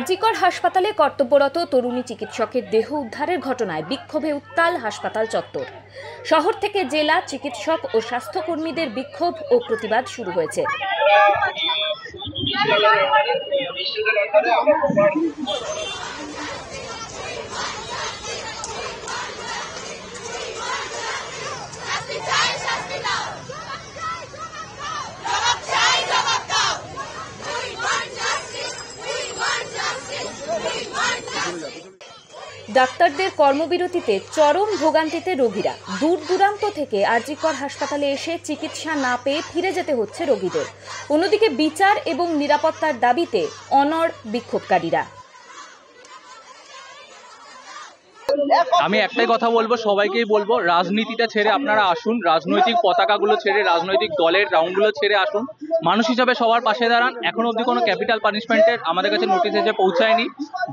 আরজিকর হাসপাতালে কর্তব্যরত তরুণী চিকিৎসকের দেহ উদ্ধারের ঘটনায় বিক্ষোভে উত্তাল হাসপাতাল চত্বর। শহর থেকে জেলা চিকিৎসক ও স্বাস্থ্যকর্মীদের বিক্ষোভ ও প্রতিবাদ শুরু হয়েছে। ডাক্তারদের কর্মবিরতিতে চরম ভোগান্তিতে রোগীরা। দূর দূরান্ত থেকে আরজিকর হাসপাতালে এসে চিকিৎসা না পেয়ে ফিরে যেতে হচ্ছে রোগীদের। অন্যদিকে বিচার এবং নিরাপত্তার দাবিতে অনড় বিক্ষোভকারীরা। আমি একটাই কথা বলবো, সবাইকেই বলবো, রাজনীতিটা ছেড়ে আপনারা আসুন, রাজনৈতিক পতাকাগুলো ছেড়ে, রাজনৈতিক দলের রাউন্ডগুলো ছেড়ে আসুন, মানুষ হিসাবে সবার পাশে দাঁড়ান। এখন অবধি কোনো ক্যাপিটাল পানিশমেন্টের আমাদের কাছে নোটিশ এসে পৌঁছায়নি।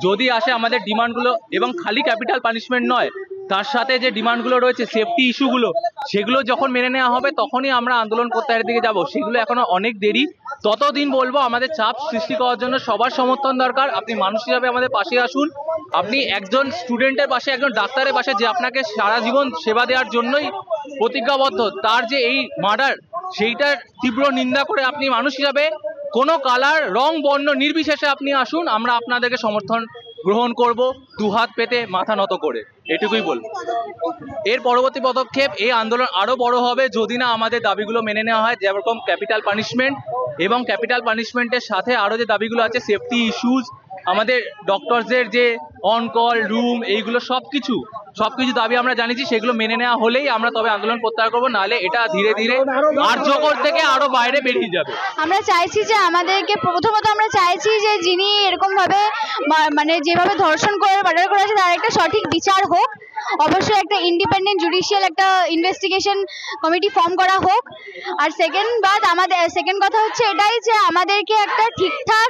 যদি আসে আমাদের ডিমান্ডগুলো, এবং খালি ক্যাপিটাল পানিশমেন্ট নয়, তার সাথে যে ডিমান্ডগুলো রয়েছে, সেফটি ইস্যুগুলো, সেগুলো যখন মেনে নেওয়া হবে তখনই আমরা আন্দোলন প্রত্যাহারের দিকে যাব। সেগুলো এখনো অনেক দেরি। ততদিন বলবো আমাদের চাপ সৃষ্টি করার জন্য সবার সমর্থন দরকার। আপনি মানুষ হিসাবে আমাদের পাশে আসুন। আপনি একজন স্টুডেন্টের পাশে, একজন ডাক্তারের পাশে, যে আপনাকে সারা জীবন সেবা দেওয়ার জন্যই প্রতিজ্ঞাবদ্ধ, তার যে এই মার্ডার, সেইটার তীব্র নিন্দা করে আপনি মানুষ হিসাবে কোনো কালার, রং, বর্ণ নির্বিশেষে আপনি আসুন। আমরা আপনাদেরকে সমর্থন গ্রহণ করব, দুহাত পেতে, মাথা নত করে। এটুকুই বলবো। এর পরবর্তী পদক্ষেপ, এই আন্দোলন আরো বড় হবে যদি না আমাদের দাবিগুলো মেনে নেওয়া হয়, যেরকম ক্যাপিটাল পানিশমেন্ট, এবং ক্যাপিটাল পানিশমেন্টের সাথে আরো যে দাবিগুলো আছে, সেফটি ইস্যুজ, আমাদের ডক্টরসদের যে অন কল রুম, এইগুলো সবকিছু দাবি আমরা জানিয়েছি। সেগুলো মেনে নেওয়া হলেই আমরা তবে আন্দোলন প্রত্যাহার করবো, নাহলে এটা ধীরে ধীরে আরজিকর থেকে আরো বাইরে বেরিয়ে যাবে। আমরা চাইছি যে আমাদেরকে প্রথমত আমরা চাইছি যে যিনি এরকম ভাবে মানে যেভাবে ধর্ষণ করে মার্ডার করা হয়েছে তার একটা সঠিক বিচার হোক। অবশ্যই একটা ইন্ডিপেন্ডেন্ট জুডিশিয়াল একটা ইনভেস্টিগেশন কমিটি ফর্ম করা হোক। আর সেকেন্ড কথা হচ্ছে এটাই যে আমাদেরকে একটা ঠিকঠাক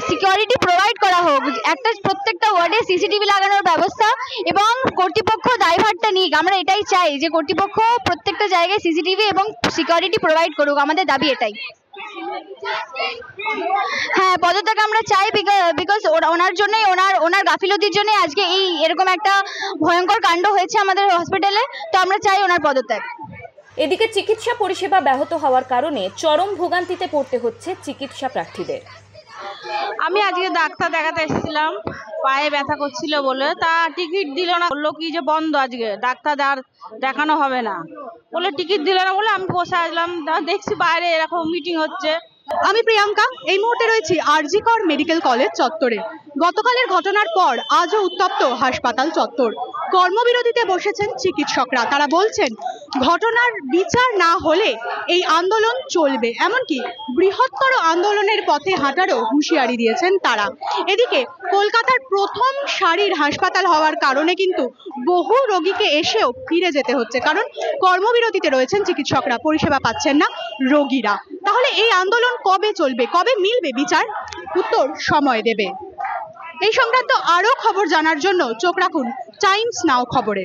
সিকিউরিটি প্রোভাইড করা হোক, একটা প্রত্যেকটা ওয়ার্ডে সিসিটিভি লাগানোর ব্যবস্থা, এবং কর্তৃপক্ষ দায়ভারটা নিক। আমরা এটাই চাই যে কর্তৃপক্ষ প্রত্যেকটা জায়গায় সিসিটিভি এবং সিকিউরিটি প্রোভাইড করুক। আমাদের দাবি এটাই। হ্যাঁ, পদত্যাগ আমরা চাই, বিকজ ওনার জন্যই, ওনার গাফিলতির জন্যই আজকে এরকম একটা ভয়ঙ্কর কাণ্ড হয়েছে আমাদের হসপিটালে। তো আমরা চাই ওনার পদত্যাগ। এদিকে চিকিৎসা পরিষেবা ব্যাহত হওয়ার কারণে চরম ভোগান্তিতে পড়তে হচ্ছে চিকিৎসা প্রার্থীদের। আমি আজকে ডাক্তার দেখাতে এসেছিলাম, পায়ে ব্যথা করছিল বলে, তা টিকিট দিল না, বললো কি যে বন্ধ, আজকে ডাক্তার দেখানো হবে না বলে টিকিট দিল না বলে আমি বসে আসলাম। দেখছি বাইরে এরকম মিটিং হচ্ছে। আমি প্রিয়াঙ্কা, এই মুহূর্তে রয়েছি আরজিকর মেডিকেল কলেজ চত্বরে। গতকালের ঘটনার পর আজও উত্তপ্ত হাসপাতাল চত্বর। কর্মবিরতিতে বসেছেন চিকিৎসকরা। তারা বলছেন ঘটনার বিচার না হলে এই আন্দোলন চলবে, এমনকি বৃহত্তর আন্দোলনের পথে হাঁটারও হুঁশিয়ারি দিয়েছেন তারা। এদিকে কলকাতার প্রথম সারির হাসপাতাল হওয়ার কারণে কিন্তু বহু রোগীকে এসেও ফিরে যেতে হচ্ছে, কারণ কর্মবিরতিতে রয়েছেন চিকিৎসকরা, পরিষেবা পাচ্ছেন না রোগীরা। তাহলে এই আন্দোলন কবে চলবে, কবে মিলবে বিচার? উত্তর সময় দেবে। এই সংক্রান্ত আরো খবর জানার জন্য চোখ রাখুন টাইমস নাও খবরে।